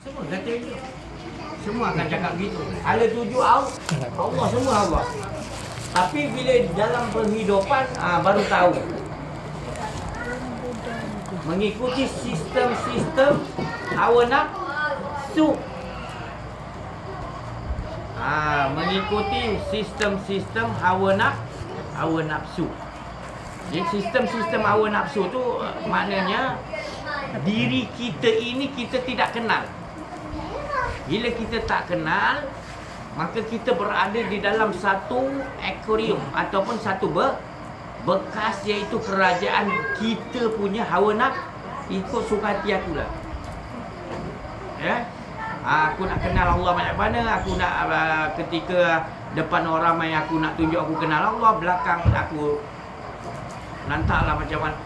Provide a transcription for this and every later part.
Semua kata itu. Semua akan cakap gitu. Ada 7 Allah semua Allah. Tapi bila dalam penghidupan baru tahu. Mengikuti sistem-sistem hawa nafsu. Mengikuti sistem-sistem hawa nafsu. Jadi sistem-sistem hawa nafsu tu maknanya diri kita ini kita tidak kenal. Bila kita tak kenal, maka kita berada di dalam satu akuarium ataupun satu bekas, iaitu kerajaan kita punya hawa nafsu ikut suka hati aku lah. Ya. Aku nak kenal Allah banyak mana, aku nak ketika depan orang mai aku nak tunjuk aku kenal Allah, belakang aku lantaklah macam mana.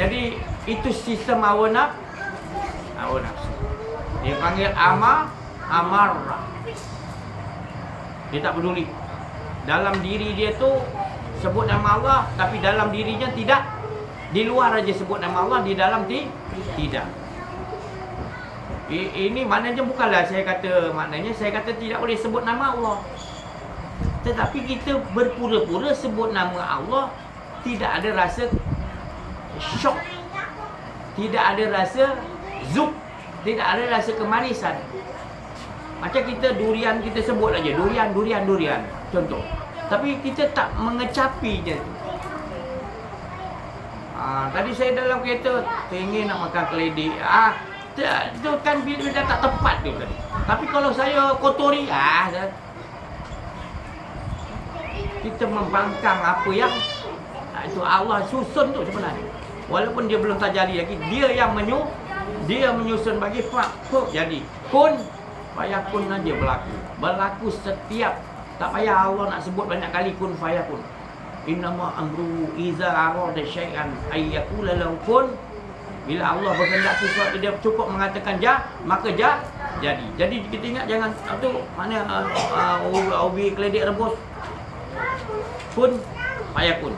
Jadi itu sistem hawa nafsu. Dia panggil amarah. Dia tak peduli. Dalam diri dia tu sebut nama Allah, tapi dalam dirinya tidak. Di luar aja sebut nama Allah, di dalam tidak. Ini maknanya bukanlah saya kata tidak boleh sebut nama Allah. Tetapi kita berpura-pura sebut nama Allah, tidak ada rasa syok, tidak ada rasa zuk, tidak ada rasa kemanisan. Macam kita durian, kita sebut aja durian contoh. Tapi kita tak mengecapinya tu. Tadi saya dalam kereta, saya ingin nak makan keledek. Itu kan bila dah tak tepat tu tadi. Tapi kalau saya kotori, kita membangkang apa yang itu Allah susun tu sebenarnya. Walaupun dia belum terjadi lagi, dia menyusun bagi jadi kun fayakun aja berlaku setiap, tak payah Allah nak sebut banyak kali kun fayakun. Innama amru iza arada syai'an ayyakula lahu kun. Bila Allah berkehendak sesuatu, dia cukup mengatakan maka jadi. Jadi kita ingat jangan tu mana ubi keledek rebus kun fayakun.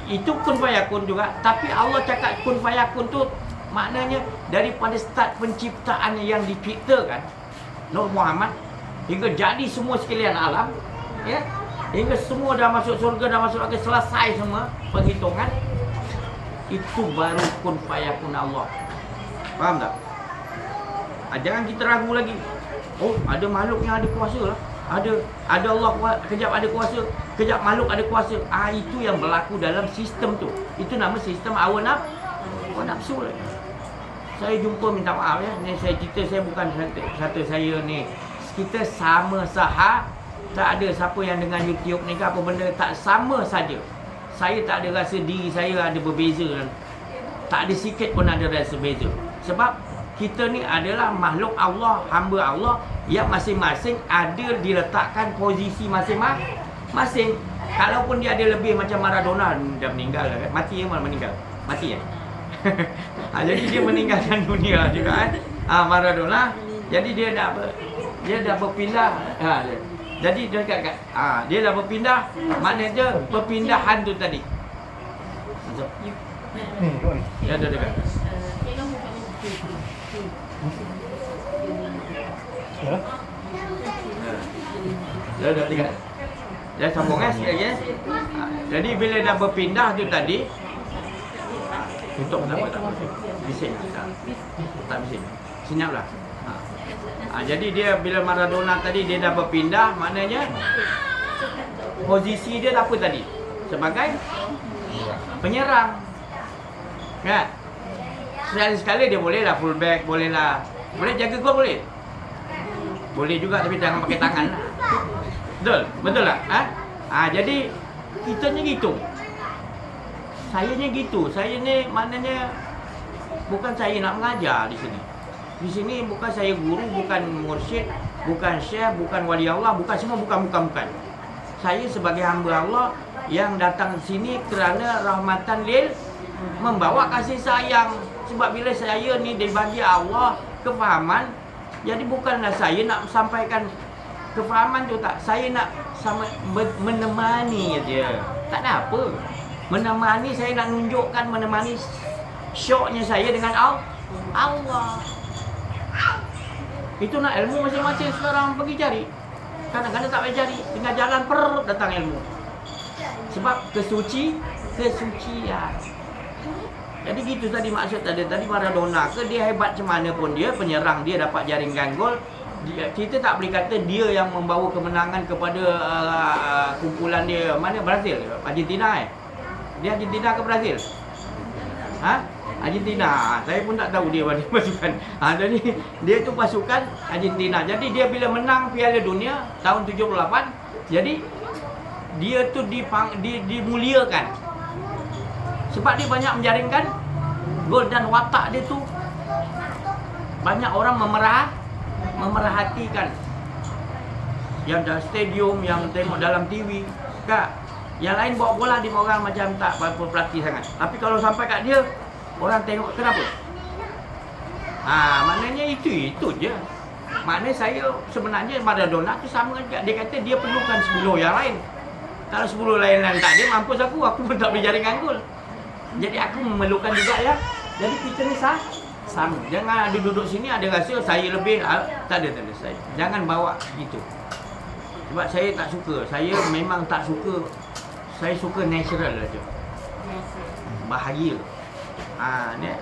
Itu kun fayakun juga, tapi Allah cakap kun fayakun tu maknanya daripada start penciptaan yang diciptakan Nur Muhammad hingga jadi semua sekalian alam, ya, hingga semua dah masuk surga, dah masuk neraka, selesai semua penghitungan, itu baru kun fayakun Allah. Faham tak? Jangan kita ragu lagi. Oh, ada makhluk yang ada kuasa lah. Ada Allah kejap ada kuasa, kejap makhluk ada kuasa. Itu yang berlaku dalam sistem tu. Itu nama sistem hawa nafsu lah. Saya jumpa, minta maaf ya, ni saya cerita, saya bukan kata saya ni kita sama saha. Tak ada siapa yang dengan YouTube ni ke apa benda, tak sama saja. Saya tak ada rasa diri saya ada berbeza. Tak ada sikit pun ada rasa beza. Sebab kita ni adalah makhluk Allah, hamba Allah yang masing-masing ada diletakkan posisi masing-masing. Kalaupun dia ada lebih, macam Maradona dah meninggal kan? Mati ya, malah meninggal. Mati ya. Jadi dia meninggalkan dunia juga kan. Maradona. Jadi dia dah berpindah. Jadi dia kata dia dah berpindah, maknanya perpindahan tu tadi. Ya dah dekat. Dah dekat. Dah sambung sikit lagi. Jadi bila dah berpindah tu tadi, tutup tak bising. Tak bising. Senyaplah. Jadi dia bila Maradona tadi dia dah berpindah, maknanya posisi dia apa tadi? Sebagai penyerang. Kan? Sekali dia boleh lah full back, boleh jaga gol boleh. Boleh juga tapi jangan pakai tangan lah. Betul lah. Jadi kita ni gitu. Saya ni gitu. Saya ni maknanya bukan saya nak mengajar di sini. Di sini bukan saya guru, bukan mursyid, bukan syekh, bukan wali Allah, bukan semua, bukan. Saya sebagai hamba Allah yang datang di sini kerana rahmatan lil, membawa kasih sayang. Sebab bila saya ni dibagi Allah kefahaman, jadi bukanlah saya nak sampaikan kefahaman tu, tak. Saya nak menemani dia. Tak ada apa. Menemani, saya nak tunjukkan menemani syoknya saya dengan Allah. Itu nak ilmu masing-masing sekarang pergi cari. Kadang-kadang tak payah cari, tengah jalan datang ilmu. Sebab kesucian. Jadi gitu tadi maksud tadi Maradona ke dia hebat macam mana pun dia penyerang, dia dapat jaringkan gol. Kita tak boleh kata dia yang membawa kemenangan kepada kumpulan dia. Mana Brazil? Argentina Dia Argentina ke Brazil? Argentina. Saya pun tak tahu dia mana pasukan. Jadi dia tu pasukan Argentina. Jadi dia bila menang Piala Dunia tahun 78, jadi dia tu dimuliakan. Sebab dia banyak menjaringkan gol dan watak dia tu banyak orang memerhatikan. Yang dalam stadium, yang tengok dalam TV, Kak. Yang lain bawa bola dia orang macam tak berapa perhati sangat. Tapi kalau sampai kat dia, orang tengok kenapa? Maknanya itu je. Maknanya saya sebenarnya Maradona tu sama juga. Dia kata dia perlukan 10 yang lain. Kalau 10 lain tak ada, mampus aku pun tak boleh jaringkan gol. Jadi aku memerlukan juga ya. Jadi kita ni sama. Jangan ada duduk sini ada rasa saya lebih. Tak ada saya. Jangan bawa gitu. Sebab saya tak suka. Saya memang tak suka. Saya suka natural aja. Bahagia.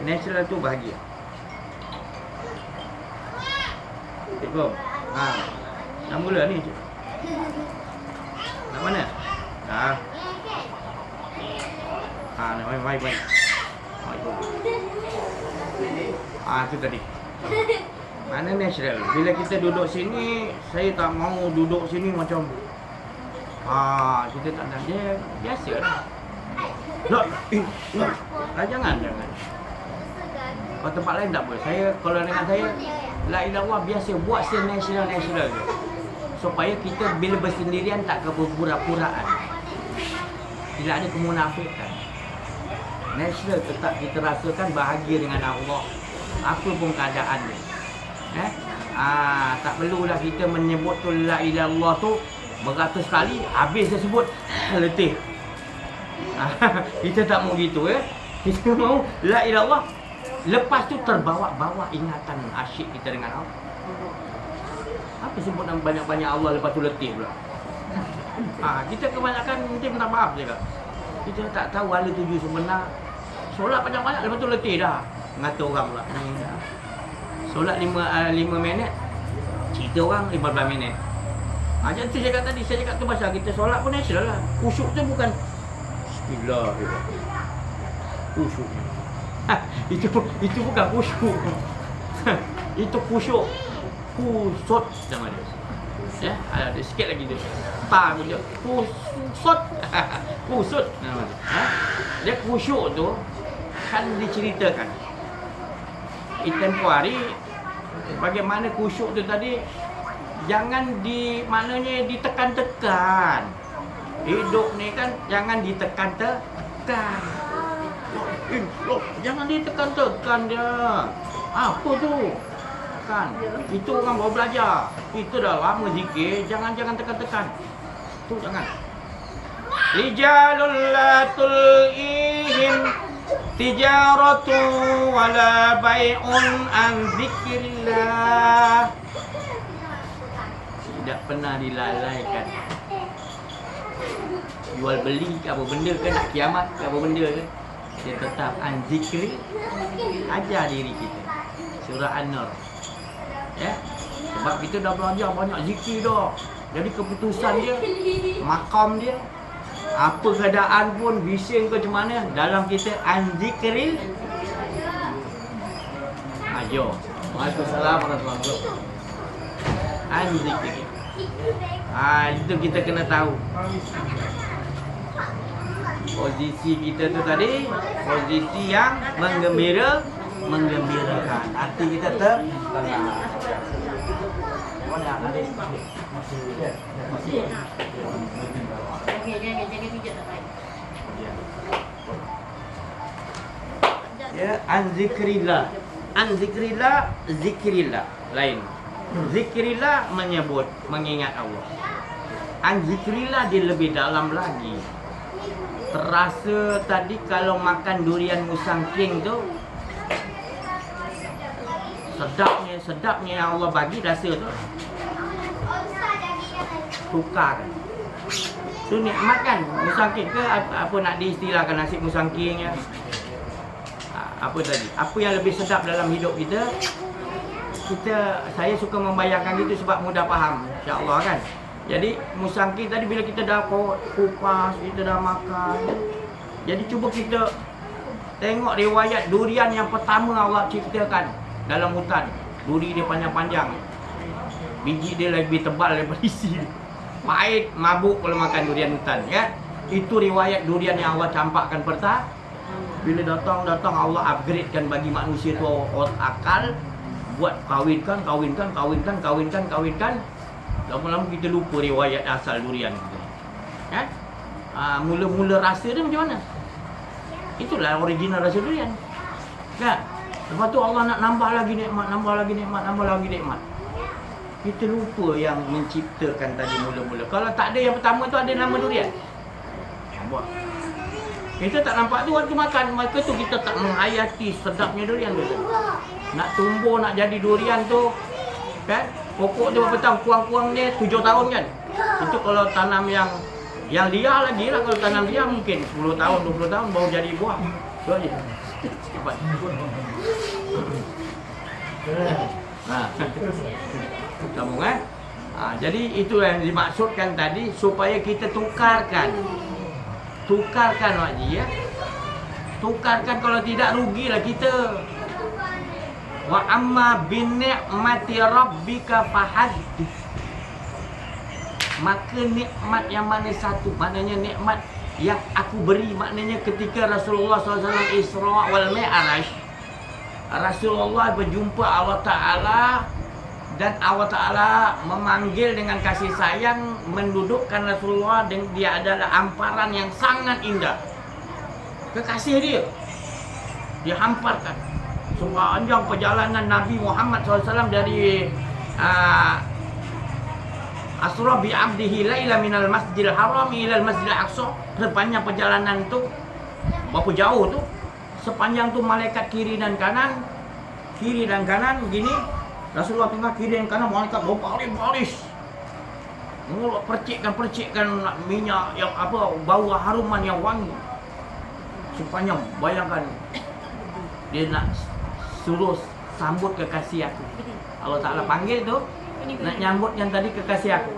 Natural tu bahagia. Assalamualaikum. Nak mula ni. Nak mana? Nak baik. Itu tadi. Mana natural. Bila kita duduk sini, saya tak mau duduk sini macam kita tak nak dia biasalah. Jangan. Kalau tempat lain tak boleh. Kalau dengan saya la ilaha illallah biasa buat natural je. Supaya kita bila bersendirian tak kepura-puraan. Tidak ada kemunafikan. Natural tetap kita rasakan bahagia dengan Allah. Apa pun keadaan dia. Tak perlulah kita menyebut tu la ilaha illallah tu beratus kali, habis dia sebut letih. Kita tak mau gitu Kita mau la ilaha illallah. Lepas tu terbawa-bawa ingatan asyik kita dengan Allah. Apa sebut nama banyak-banyak Allah lepas tu letih pula. Kita kebanyakan mungkin minta maaf je kak. Kita tak tahu ala tuju sebenar. Solat banyak-banyak lepas tu letih dah. Ngata orang pula. Solat 5 minit, cerita orang 15 minit. Macam tu saya kata tadi, saya cakap tu pasal kita solat pun natural lah. Khusyuk tu bukan Bismillahirrahmanirrahim. Khusyuk. Itu bukan khusyuk. Itu khusyuk. Khusut nama dia. Ada sikit lagi tu. Ta punya. Khusut. Khusut nama dia. Dia khusyuk tu kan diceritakan. Tempoh hari bagaimana khusyuk tu tadi jangan maknanya ditekan-tekan. Hidup ni kan jangan ditekan-tekan. Jangan ditekan-tekan dia. Apa tu? Kan. Itu orang baru belajar. Itu dah lama zikir, jangan tekan-tekan. Tu jangan. Rijalul la tulihim tijaratu wala bai'un an zikrillah. Tidak pernah dilalaikan. Jual beli ke apa benda ke, nak kiamat ke apa benda ke, dia tetap an zikri. Ajar diri kita surah An-Nur. Sebab kita dah belajar banyak zikir dah. Jadi keputusan dia, makam dia, apa keadaan pun, bising ke macam mana, dalam kita an-zikril. Jom. Waalaikumsalam warahmatullahi wabarakatuh. An-zikril. Itu kita kena tahu. Posisi kita tu tadi, posisi yang menggembirakan. Hati kita tenang. An-zikrillah. An-zikrillah, zikrillah lain. Zikrillah menyebut, mengingat Allah. An-zikrillah dia lebih dalam lagi. Terasa tadi kalau makan durian musang king tu sedapnya sedapnya yang Allah bagi rasa tu, tukar. Tu nikmat kan, musangking ke apa nak diistilahkan nasi musangking ya. Apa tadi? Apa yang lebih sedap dalam hidup kita? Saya suka membayangkan gitu sebab mudah faham, insya-Allah kan. Jadi musangking tadi bila kita dah kupas, kita dah makan. Jadi cuba kita tengok riwayat durian yang pertama Allah ciptakan dalam hutan. Duri dia panjang-panjang. Biji dia lebih tebal daripada isi dia. Pahit, mabuk kalau makan durian hutan ya. Itu riwayat durian yang Allah campakkan pertama. Bila datang Allah upgradekan bagi manusia tu akal, buat kawinkan. Lama-lama kita lupa riwayat asal durian kita. Kan? Mula-mula rasa dia macam mana? Itulah original rasa durian. Kan? Lepas tu Allah nak nambah lagi nikmat. Kita lupa yang menciptakan tadi mula-mula. Kalau tak ada yang pertama tu ada nama durian. Buat. Kita tak nampak tu waktu makan, maka tu kita tak menghayati sedapnya durian tu. Nak tumbuh, nak jadi durian tu, kan? Pokok dia berapa tahun? Kuang-kuang dia 7 tahun kan? Itu kalau tanam yang liar lagi lah. Kalau tanam liar mungkin 10 tahun, 20 tahun baru jadi buah. Tu aja. Cepat. Sambung kan? Jadi itu yang dimaksudkan tadi supaya kita tukarkan Makji ya. Tukarkan, kalau tidak rugilah kita. Wa amma bin ni'mati rabbika fahaddits. Maka nikmat yang mana satu, maknanya nikmat yang aku beri, maknanya ketika Rasulullah SAW Isra wal Mi'raj, Rasulullah berjumpa Allah Ta'ala dan Allah Ta'ala memanggil dengan kasih sayang, mendudukkan Rasulullah dan dia adalah hamparan yang sangat indah. Kekasih dia dihamparkan sepanjang perjalanan Nabi Muhammad SAW dari Asra bi abdihi laila minal masjidil haram ila al masjidil aqsa. Sepanjang perjalanan tu berapa jauh tu? Sepanjang tu malaikat kiri dan kanan begini. Rasulullah tengah kiri dan kanan, malaikat berbaris. Mulut percikkan minyak yang bau haruman yang wangi. Sepanjang, bayangkan dia nak suruh sambut kekasih aku. Allah Ta'ala panggil tu, nak nyambut yang tadi kekasih aku.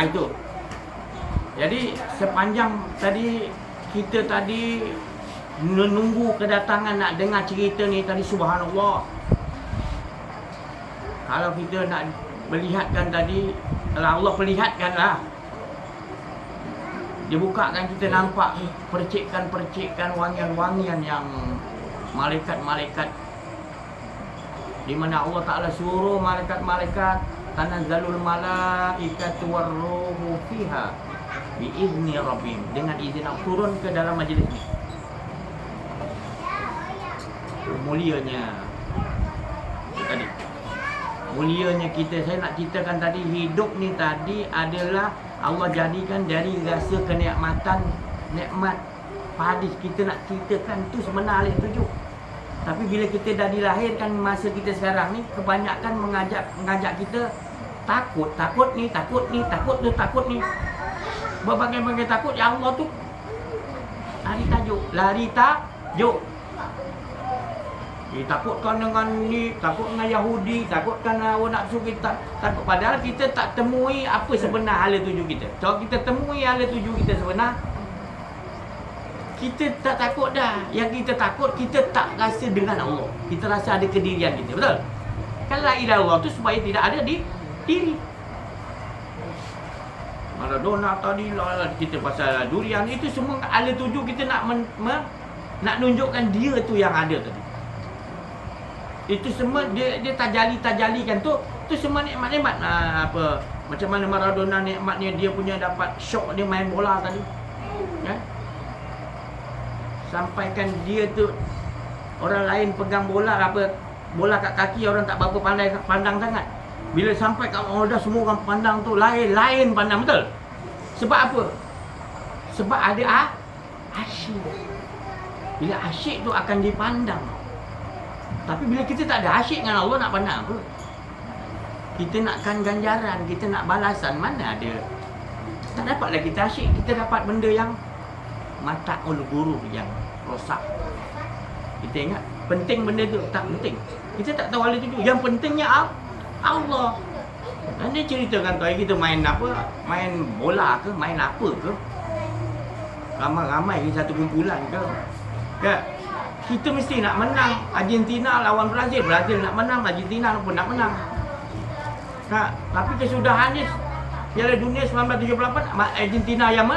Itu. Jadi sepanjang tadi kita menunggu kedatangan nak dengar cerita ni tadi, subhanallah. Kalau kita nak melihatkan tadi, kalau Allah perlihatkanlah, dia bukakan, kita nampak percikan wangian-wangian yang malaikat-malaikat, di mana Allah Ta'ala suruh malaikat-malaikat, tanazzalul malaikatu warruhu fiha biizni rabbihim, dengan izin nak turun ke dalam majlis ni. Mulianya tadi, mulianya kita. Saya nak ceritakan tadi, hidup ni tadi adalah Allah jadikan dari rasa kenikmatan, nikmat. Hadis kita nak ceritakan tu sebenar alih tuju. Tapi bila kita dah dilahirkan, masa kita sekarang ni kebanyakan mengajak kita takut ni. Berbagai-bagai takut. Ya Allah tu lari tajuk. Takutkan dengan ni, takut dengan Yahudi, takutkan awak nak suruh kita takut. Padahal kita tak temui apa sebenar hala tuju kita. Kalau kita temui hala tuju kita sebenar, kita tak takut dah. Yang kita takut, kita tak rasa dengan Allah. Kita rasa ada kedirian kita, betul? Kan la ilaha illallah tu supaya tidak ada di diri. Maradona tadi lah kita pasal durian, itu semua hala tuju kita nak nunjukkan dia tu yang ada tadi. Itu semua dia tajali-tajalikan tu semua nikmat-nikmat. Macam mana Maradona nikmatnya dia punya dapat syok dia main bola tadi. Ya? Sampaikan dia tu orang lain pegang bola bola kat kaki, orang tak berapa pandang sangat. Bila sampai kat orang dah semua orang pandang tu lain pandang, betul? Sebab apa? Sebab ada asyik. Bila asyik tu akan dipandang. Tapi bila kita tak ada asyik dengan Allah, nak pandang apa? Kita nakkan ganjaran, kita nak balasan, mana ada? Tak dapatlah kita asyik. Kita dapat benda yang mata ul guru yang rosak. Kita ingat penting benda tu, tak penting. Kita tak tahu hal itu. Yang pentingnya Allah. Dan dia ceritakan tu, kita main apa? Main bola ke, main apa ke? Ramai-ramai satu kumpulan ke? Kan? Kita mesti nak menang. Argentina lawan Brazil, Brazil nak menang, Argentina pun nak menang. Nah, tapi kesudahannya Piala Dunia 1978 Argentina yang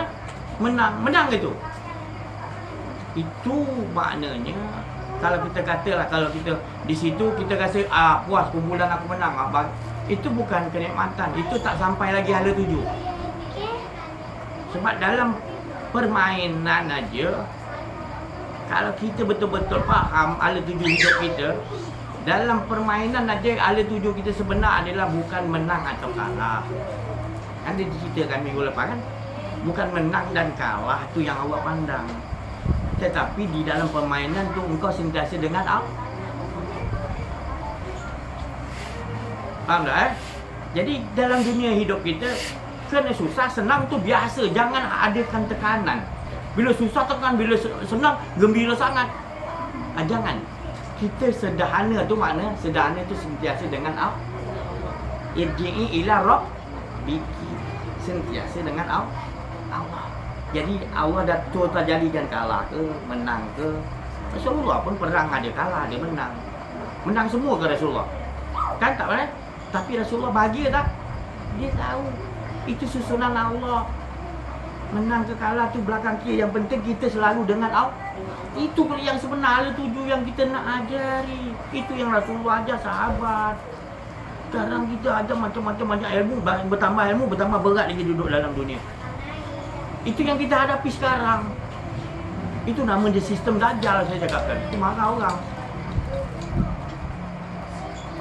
menang itu. Itu maknanya kalau kita katalah, kalau kita di situ kita rasa puas kumpulan aku menang, itu bukan kenikmatan, itu tak sampai lagi hala tuju. Sebab dalam permainan aja, kalau kita betul-betul faham hala tuju hidup kita, dalam permainan aja hala tuju kita sebenar adalah bukan menang atau kalah. Kan dia diceritakan minggu lepas kan, bukan menang dan kalah tu yang awak pandang, tetapi di dalam permainan tu engkau sentiasa dengan Allah. Faham tak? Jadi dalam dunia hidup kita, kena susah senang tu biasa, jangan adakan tekanan. Bila susah tekan, bila senang gembira sangat. Jangan. Kita sederhana tu makna sederhana tu sentiasa dengan Allah. Irji'i ila rabbiki, sentiasa dengan Allah. Jadi Allah dah terjadikan kalah ke, menang ke. Rasulullah pun perang ada kalah, ada menang. Menang semua ke Rasulullah? Kan tak boleh. Tapi Rasulullah bahagia tak? Dia tahu itu susunan Allah. Menang ke kalah tu belakang kiri, yang penting kita selalu dengan Allah. Itu yang sebenar tuju yang kita nak ajari. Itu yang Rasulullah ajar sahabat. Sekarang kita ajar macam-macam banyak ilmu, bertambah ilmu, bertambah berat lagi duduk dalam dunia. Itu yang kita hadapi sekarang. Itu nama dia sistem Dajjal, saya cakapkan. Itu marah orang.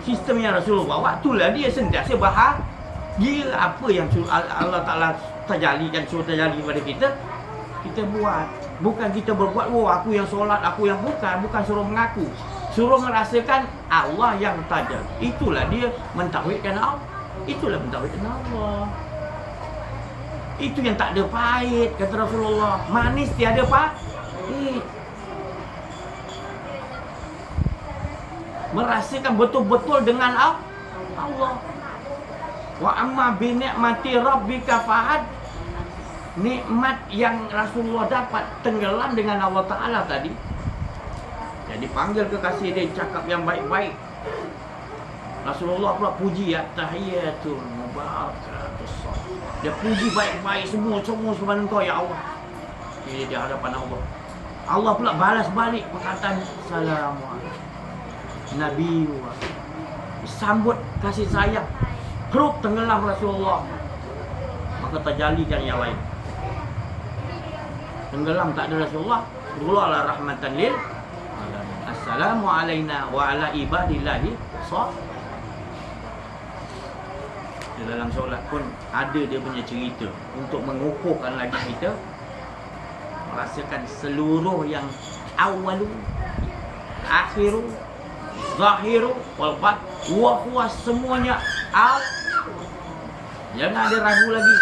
Sistem yang Rasulullah bawa, itulah dia sentiasa bahagia. Apa yang Allah Ta'ala terjalikan, suruh terjadi kepada kita, kita buat. Bukan kita berbuat, aku yang solat, aku yang bukan suruh mengaku. Suruh merasakan Allah yang tajam. Itulah dia mentauhidkan Allah. Itulah mentauhidkan Allah. Itu yang tak ada pahit, kata Rasulullah. Manis tiada pahit. Merasakan betul-betul dengan Allah. Wa amma bi ni'mati rabbika fahad. Nikmat yang Rasulullah dapat tenggelam dengan Allah Ta'ala tadi. Jadi panggil kekasih dia, cakap yang baik-baik. Rasulullah pula puji ya, tahiyatul mubarakatus. Dia puji baik-baik semua sebagaimana Engkau ya Allah. Dia di hadapan Allah. Allah pula balas balik perkataan Assalamualaikum Nabi wa sambut kasih sayang. Keruk tenggelam Rasulullah. Maka terjalikan yang lain. Tenggelam tak ada Rasulullah. Rasulullah adalah rahmatan lil alamin. Assalamu alaina wa ala ibadillahi shalih. Di dalam solat pun ada dia punya cerita untuk mengukuhkan lagi kita merasakan seluruh yang awalu, akhiru, zahiru, wal batin, wa huwa, semuanya jangan ada ragu lagi.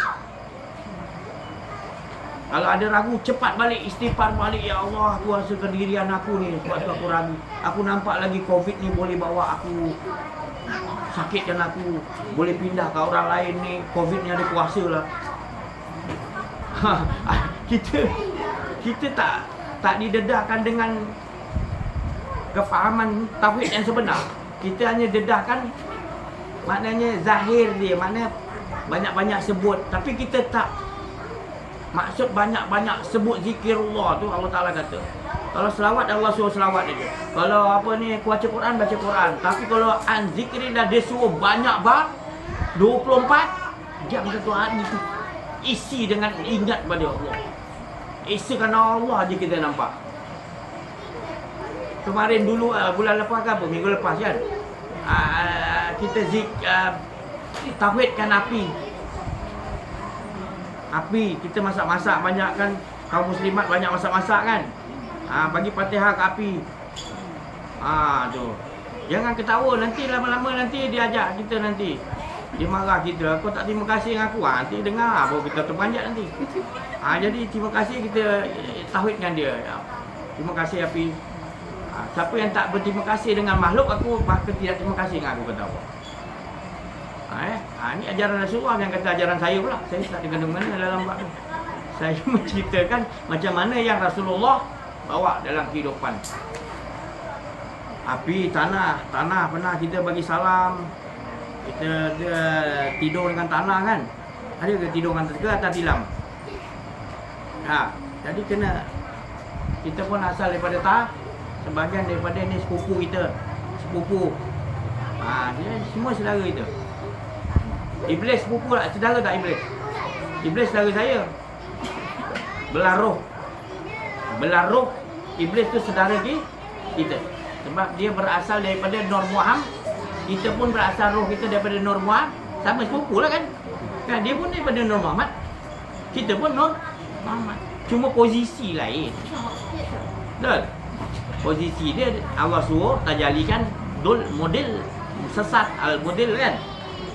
Kalau ada ragu, cepat balik istighfar balik. Ya Allah, aku rasa kedirian aku ni, sebab tu aku ragu. Aku nampak lagi Covid ni boleh bawa aku, sakitkan aku, boleh pindah ke orang lain ni. Covid ni ada kuasa lah. Kita tak didedahkan dengan kefahaman tauhid yang sebenar. Kita hanya dedahkan maknanya zahir dia, makna banyak-banyak sebut, tapi kita tak maksud banyak-banyak sebut zikirullah tu. Allah Ta'ala kata, kalau selawat Allah suruh selawat aja. Kalau apa ni baca Quran, baca Quran. Tapi kalau an zikrillah dia suruh banyak 24 jam satu hari tu isi dengan ingat pada Allah. Isi kerana Allah je kita nampak. Kemarin dulu bulan lepas ke apa, minggu lepas kan, kita tauhidkan api. Kita masak-masak banyak kan, kaum muslimat banyak masak-masak kan. Bagi Fatihah ke api. Tu. Jangan ketawa, nanti lama-lama nanti dia ajak kita nanti. Dia marah kita, kau tak terima kasih dengan aku. Nanti dengar baru kita terpanjat nanti. Jadi terima kasih, kita tauhidkan dia. Terima kasih api. Siapa yang tak berterima kasih dengan makhluk aku, maka tidak terima kasih dengan aku, kata Allah. Ini ajaran Rasulullah, yang kata ajaran saya pula. Saya tak dikandung mana dalam bab tu. Saya menceritakan macam mana yang Rasulullah bawa dalam kehidupan. Api, tanah pernah kita bagi salam. Kita tidur dengan tanah kan. Ada ke tidur dengan ke atas tilam? Jadi kena. Kita pun asal daripada sebahagian daripada ni sepupu kita. Dia semua saudara kita. Iblis sepupu tak? Saudara tak Iblis? Iblis saudara saya. Belah roh. Iblis tu saudara kita. Sebab dia berasal daripada Nur Muhammad. Kita pun berasal roh kita daripada Nur Muhammad. Sama sepupu lah kan. Dia pun daripada Nur Muhammad. Kita pun Nur Muhammad. Cuma posisi lain. Betul? Posisi dia Allah suruh tajalikan model sesat al-model kan.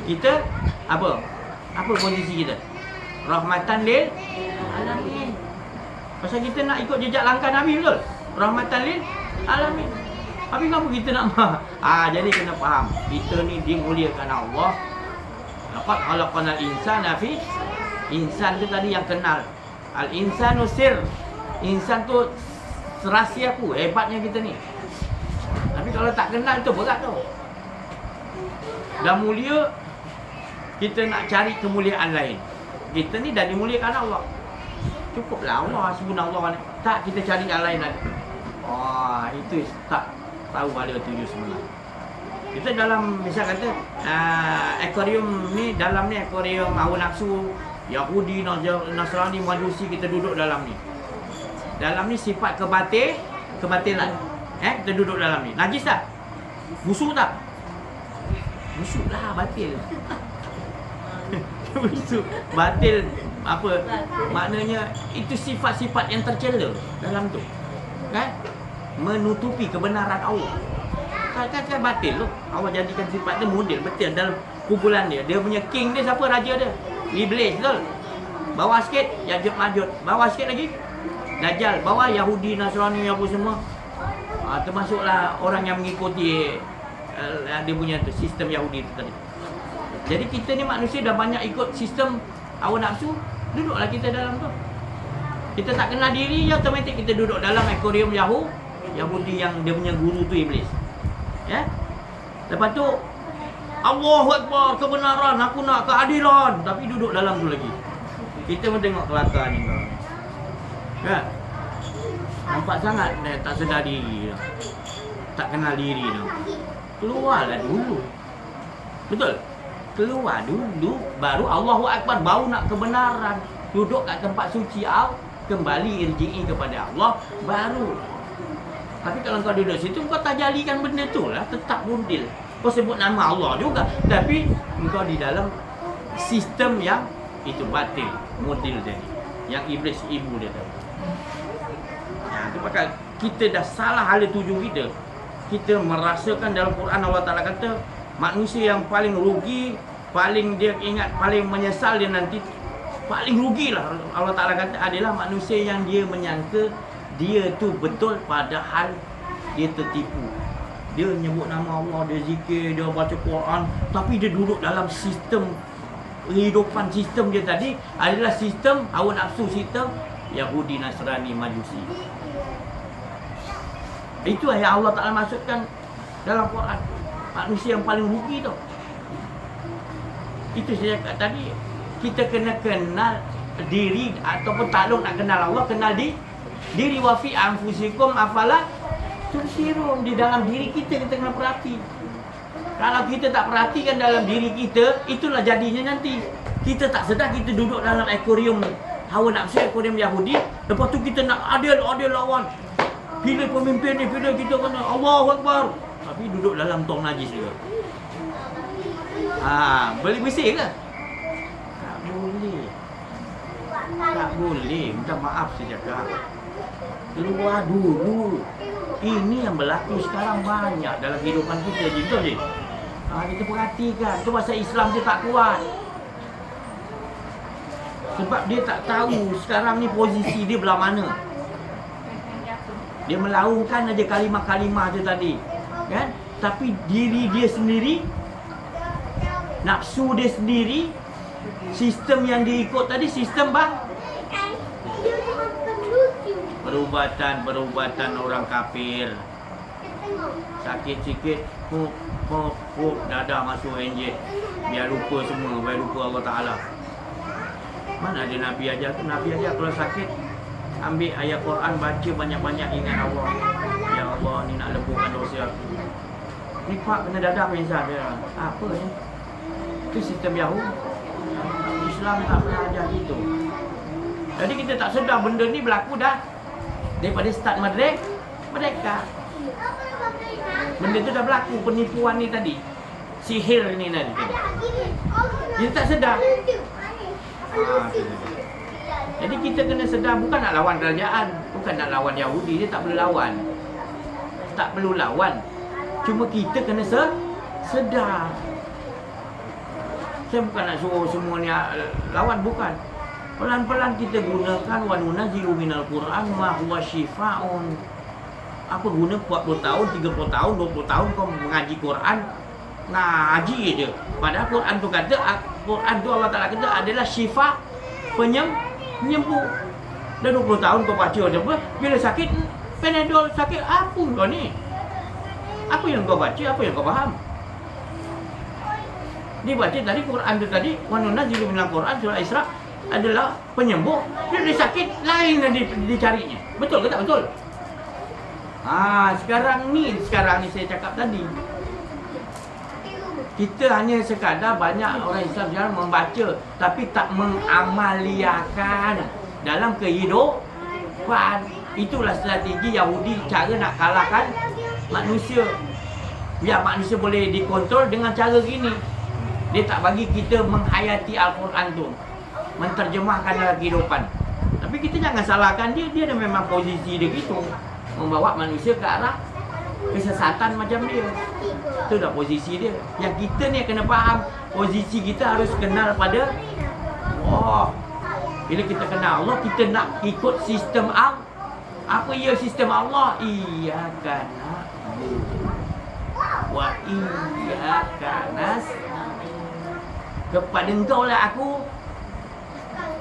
Kita apa posisi kita? Rahmatan lil alamin. Pasal kita nak ikut jejak langkah Nabi, betul? Rahmatan lil alamin. Tapi kenapa kita nak jadi kena faham, kita ni dimuliakan Allah. Laqad khalaqnal insana fi insan tu tadi yang kenal. Al-insanu sir. Insan tu rahsia aku, hebatnya kita ni. Tapi kalau tak kenal tu berat tu. Dah mulia, kita nak cari kemuliaan lain. Kita ni dah dimuliakan Allah. Cukuplah Allah subhanallah. Tak, kita cari yang lain lagi. Itu tak tahu ada tujuh sebenar. Kita dalam misal kata akuarium ni, dalam ni akuarium hawa nafsu, Yahudi, Nasrani, Majusi, kita duduk dalam ni. Dalam ni sifat kebatilan. Kita duduk dalam ni. Najis tak? Busuk tak? Busuk lah, batil. Busuk, batil. Apa? Maknanya itu sifat-sifat yang tercela dalam tu. Kan? Menutupi kebenaran Allah. Kan batil tu. Allah jadikan sifat dia model betul dalam kumpulan dia. Dia punya king dia siapa? Raja dia? Iblis, betul? Bawah sikit Ya'juj Ma'juj. Bawah sikit lagi Dajjal. Bawah Yahudi, Nasrani apa semua. Termasuklah orang yang mengikuti dia punya tu, sistem Yahudi tu tadi. Jadi kita ni manusia dah banyak ikut sistem hawa nafsu. Duduklah kita dalam tu. Kita tak kenal diri, ya otomatik kita duduk dalam akuarium Yahudi yang dia punya guru tu Iblis. Ya. Lepas tu Allahu Akbar, kebenaran, aku nak keadilan, tapi duduk dalam tu lagi. Kita pun tengok kelakar ni kau. Kan? Nampak sangat tak sedar diri. Tak kenal diri tu. Keluarlah dulu. Betul? Keluar dulu, baru Allahu Akbar, baru nak kebenaran. Duduk kat tempat suci kembali irji'i kepada Allah, baru. Tapi kalau kau duduk situ, kau tak jalikan benda tu lah, tetap model. Kau sebut nama Allah juga, tapi kau di dalam sistem yang itu batil, model tadi, yang iblis ibu dia tadi. Itu pakal kita dah salah hala tuju kita. Kita merasakan dalam Quran Allah Ta'ala kata, manusia yang paling rugi, paling dia ingat, paling menyesal dia nanti, paling rugilah Allah Ta'ala kata adalah manusia yang dia menyangka dia tu betul padahal dia tertipu. Dia nyebut nama Allah, dia zikir, dia baca Quran, tapi dia duduk dalam sistem kehidupan, sistem dia tadi adalah sistem hawa nafsu, sistem Yahudi, Nasrani, Majusi. Itu yang Allah Ta'ala maksudkan dalam Quran. Manusia yang paling rugi tu. Itu saya cakap tadi, kita kena kenal diri, ataupun takluk nak kenal Allah, kenal diri. Wa fi anfusikum afala tubsirun. Di dalam diri kita kena perhati. Kalau kita tak perhatikan dalam diri kita, itulah jadinya nanti. Kita tak sedar kita duduk dalam akuarium hawa nafsu, akuarium Yahudi. Lepas tu kita nak adil lawan. Pilih pemimpin ni, pilih kita kena Allahu Akbar. Tapi duduk dalam tong najis juga. Boleh bersih ke? Tak boleh. Tak boleh. Minta maaf saya cakap. Keluar dulu. Ini yang berlaku sekarang banyak dalam kehidupan kita. Gitu je. Kita perhatikan. Itu pasal Islam dia tak kuat. Sebab dia tak tahu sekarang ni posisi dia belah mana. Dia melaungkan aja kalimah-kalimah tu tadi. Kan? Tapi diri dia sendiri, nafsu dia sendiri, sistem yang dia ikut tadi, sistem perubatan orang kafir. Sakit sikit, dadah masuk enjek. Biar lupa semua, biar lupa Allah Ta'ala. Mana ada Nabi ajar tu? Nabi ajar kalau sakit, ambil ayat Quran, baca banyak-banyak, ingat Allah. Ya Allah, ni nak lebuhkan dosa aku. Ni pak kena dadah pingsan dia. Apa ni? Itu sistem Yahudi. Islam tak pernah ajar gitu. Jadi kita tak sedar benda ni berlaku dah daripada start merdeka. Benda tu dah berlaku, penipuan ni tadi. Sihir ni tadi. Kita tak sedar. Jadi kita kena sedar, bukan nak lawan kerajaan, bukan nak lawan Yahudi, dia tak perlu lawan. Tak perlu lawan. Cuma kita kena sedar. Saya bukan nak suruh semua ni lawan, bukan. Pelan-pelan kita gunakan wa nunazzilu minal Quran ma huwa syifaa'un. Apa guna 40 tahun, 30 tahun, 20 tahun kau mengaji Quran, ngaji je. Padahal Quran tu kata, Quran tu Allah Ta'ala kata adalah syifa', penyembuh. Dah 20 tahun kau baca je apa? Bila sakit, Panadol sakit, apa kau ni? Apa yang kau baca, apa yang kau faham? Dia baca tadi Quran tu tadi, wa nunazzilu minal Quran surah Isra adalah penyembuh. Bila dia sakit, lain yang dicarinya. Betul ke tak betul? Sekarang ni saya cakap tadi. Kita hanya sekadar banyak orang Islam jarang membaca, tapi tak mengamaliakan dalam kehidupan. Itulah strategi Yahudi, cara nak kalahkan manusia. Biar manusia boleh dikontrol dengan cara gini. Dia tak bagi kita menghayati Al-Quran tu, menterjemahkan dalam kehidupan. Tapi kita jangan salahkan dia. Dia memang posisi dia gitu, membawa manusia ke arah kesesatan macam dia. Itu dah posisi dia. Yang kita ni kena faham, posisi kita harus kenal pada Allah. Bila kita kenal Allah, kita nak ikut sistem Allah. Apa ia sistem Allah? Iyyaka na'budu wa iyyaka nasta'in. Kepada engkau lah aku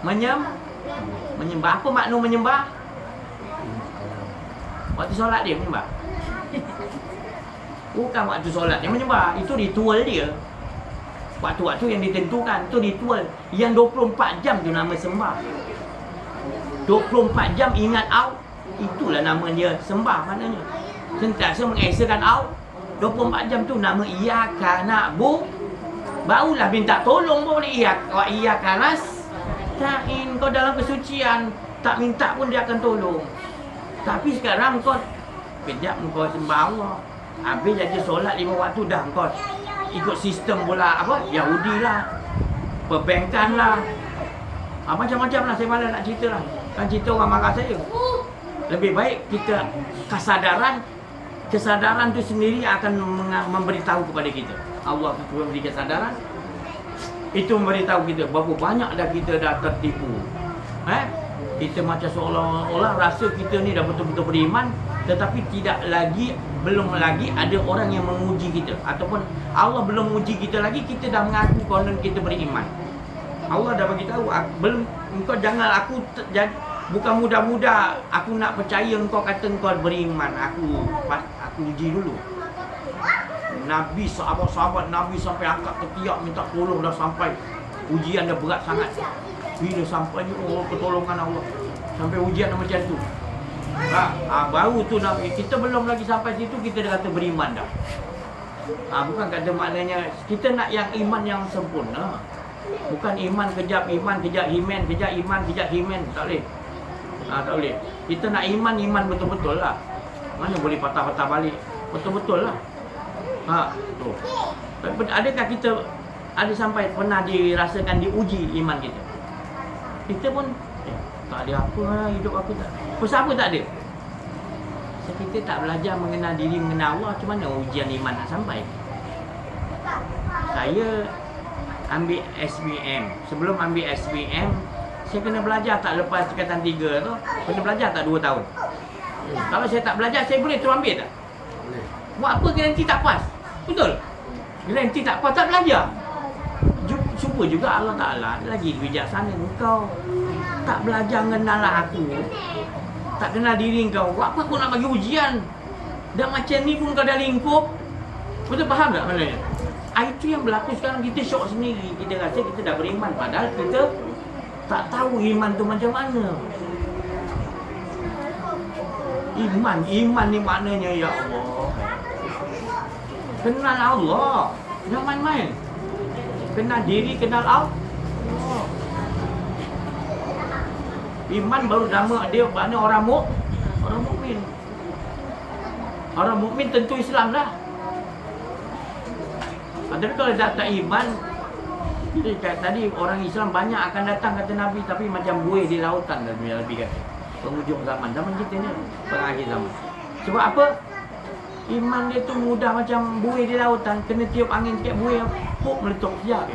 menyembah. Apa makna menyembah? Waktu solat dia menyembah. Bukan waktu solat dia menyembah. Itu ritual dia. Waktu-waktu yang ditentukan. Itu ritual. Yang 24 jam tu nama sembah. 24 jam ingat Allah. Itulah nama dia sembah maknanya. Sentiasa mengesakan Allah. 24 jam tu nama iyyaka na'budu. Barulah minta tolong boleh. Iyyaka nasta'in. Kau dalam kesucian, tak minta pun dia akan tolong. Tapi sekarang kau kejap kau sembah Allah, habis jadi solat 5 waktu dah kau ikut sistem pula apa? Yahudi lah, perbankan lah, macam-macam lah. Saya malas nak cerita lah. Kan cerita orang marah saya. Lebih baik kita kesadaran tu sendiri akan memberitahu kepada kita. Allah tu memberi kesadaran. Itu memberitahu kita berapa banyak dah kita dah tertipu. Kita macam seolah-olah rasa kita ni dah betul-betul beriman, tetapi belum lagi ada orang yang menguji kita, ataupun Allah belum menguji kita lagi, kita dah mengaku konon kita beriman. Allah dah bagi tahu, engkau jangan aku bukan mudah-mudah aku nak percaya engkau kata engkau beriman. Aku uji dulu. Nabi, sahabat-sahabat Nabi sampai angkat ketiak minta tolong, dah sampai ujian dah berat sangat. Bila sampai ni pertolongan Allah, sampai ujian macam tu. Baru tu Nabi, kita belum lagi sampai situ kita dah kata beriman dah. Bukan kata maknanya kita nak yang iman yang sempurna. Bukan iman kejap himen, kejap iman kejap himen. Tak boleh. Tak boleh. Kita nak iman betul-betul lah. Mana boleh patah-patah balik. Betul-betul lah. Tu. Adakah kita ada sampai pernah dirasakan diuji iman kita? Kita pun tak ada apa lah, hidup aku tak. Pasal apa tak ada? So, kita tak belajar mengenal diri, mengenal Allah, macam mana ujian iman nak sampai? Saya ambil SBM. Sebelum ambil SBM, saya kena belajar tak lepas tingkatan 3 tu. Kena belajar tak 2 tahun. Kalau saya tak belajar, saya boleh terus ambil tak? Boleh. Buat apa garanti tak pas? Betul? Garanti tak pas, tak belajar. Cuba juga Allah Ta'ala lagi bijaksana. Engkau tak belajar mengenal aku, tak kenal diri kau, buat apa aku nak bagi ujian? Dan macam ni pun kau dah lingkup. Betul, faham tak maknanya? Itu yang berlaku sekarang. Kita syok sendiri. Kita rasa kita dah beriman, padahal kita tak tahu iman tu macam mana. Iman ni maknanya, ya Allah, kenal Allah, jangan main-main. Kenal diri, kenal Allah. Iman baru nama dia makna orang mukmin. Orang mukmin tentu Islam lah. Tapi kalau tak iman, kayak tadi orang Islam banyak akan datang kata Nabi, tapi macam buih di lautan dah lebih kata. Penghujung zaman kita ni pengakhir zaman. Sebab apa? Iman dia tu mudah macam buih di lautan, kena tiup angin sikit buih pop meletup siap.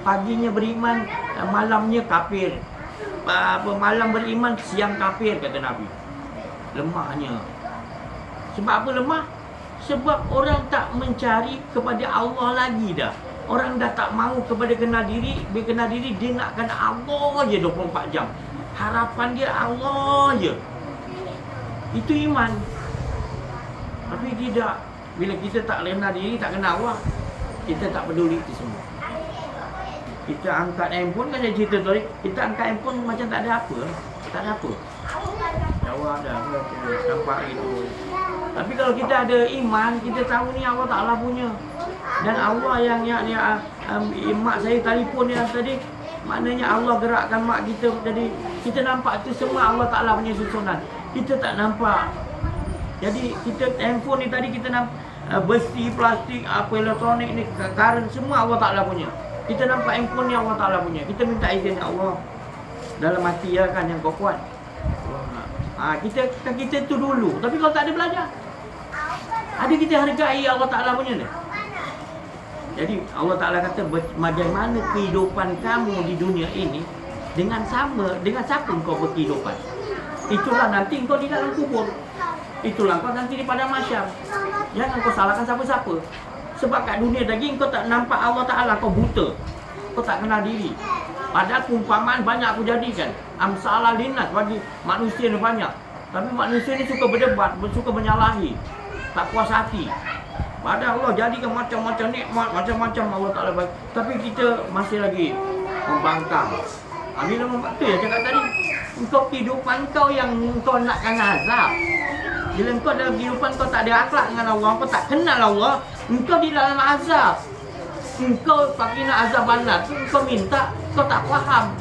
Paginya beriman, malamnya kafir. Malam beriman, siang kafir kata Nabi. Lemahnya. Sebab apa lemah? Sebab orang tak mencari kepada Allah lagi dah. Orang dah tak mahu kepada kenal diri. Bila kenal diri, dia nak kena Allah je 24 jam. Harapan dia Allah je. Itu iman. Tapi tidak. Bila kita tak kenal diri, tak kenal Allah, kita tak peduli itu semua. Kita angkat handphone, kan saya cerita tadi, kita angkat handphone macam tak ada apa. Tak ada apa. Jawab dah, nampak gitu. Tapi kalau kita ada iman, kita tahu ni Allah Ta'ala punya. Dan Allah yang mak saya telefon dia tadi, maknanya Allah gerakkan mak kita tadi. Kita nampak tu semua Allah Ta'ala punya susunan. Kita tak nampak. Jadi kita handphone ni tadi kita nampak besi, plastik, apa elektronik ni, current, semua Allah Ta'ala punya. Kita nampak handphone ni Allah Ta'ala punya. Kita minta izin Allah dalam hati ya kan yang kau kuat. Kita tu dulu. Tapi kalau tak ada belajar, ada kita hargai Allah Ta'ala punya ni. Jadi Allah Ta'ala kata, bagaimana kehidupan kamu di dunia ini dengan siapa kau berkehidupan. Itulah nanti kau di dalam kubur. Itulah kau nanti di padang mahsyar. Jangan kau salahkan siapa-siapa. Sebab kat dunia daging kau tak nampak Allah Ta'ala, kau buta. Kau tak kenal diri. Padahal perumpamaan banyak aku jadikan. Amsalah linnas, bagi manusia ni banyak. Tapi manusia ni suka berdebat, suka menyalahi. Tak puas hati. Padahal Allah jadikan macam-macam nikmat, macam-macam Allah Ta'ala bagi. Tapi kita masih lagi membangkang. Bila tu ya cakap tadi, engkau kehidupan kau yang engkau nak kena azab. Bila engkau dalam kehidupan kau tak ada akhlak dengan Allah, kau tak kenal Allah, engkau di dalam azab. Engkau pakai nak azab anak tu, engkau minta, kau tak faham.